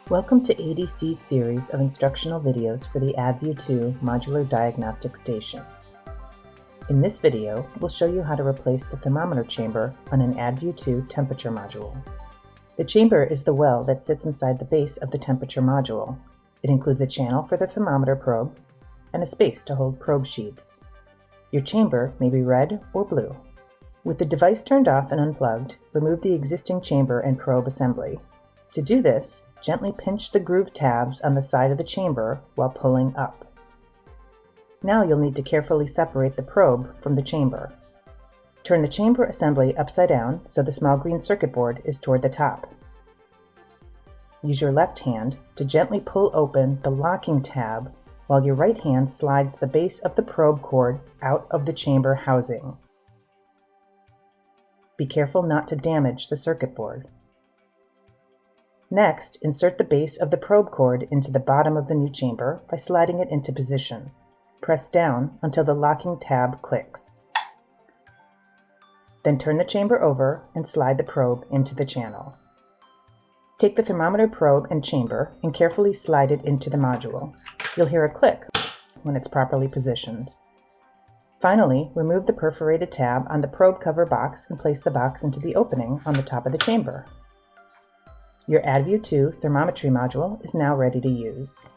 Welcome to ADC's series of instructional videos for the Adview 2 Modular Diagnostic Station. In this video, we'll show you how to replace the thermometer chamber on an Adview 2 temperature module. The chamber is the well that sits inside the base of the temperature module. It includes a channel for the thermometer probe and a space to hold probe sheaths. Your chamber may be red or blue. With the device turned off and unplugged, remove the existing chamber and probe assembly. To do this, gently pinch the groove tabs on the side of the chamber while pulling up. Now you'll need to carefully separate the probe from the chamber. Turn the chamber assembly upside down so the small green circuit board is toward the top. Use your left hand to gently pull open the locking tab while your right hand slides the base of the probe cord out of the chamber housing. Be careful not to damage the circuit board. Next, insert the base of the probe cord into the bottom of the new chamber by sliding it into position. Press down until the locking tab clicks. Then turn the chamber over and slide the probe into the channel. Take the thermometer probe and chamber and carefully slide it into the module. You'll hear a click when it's properly positioned. Finally, remove the perforated tab on the probe cover box and place the box into the opening on the top of the chamber. Your Adview 2 thermometry module is now ready to use.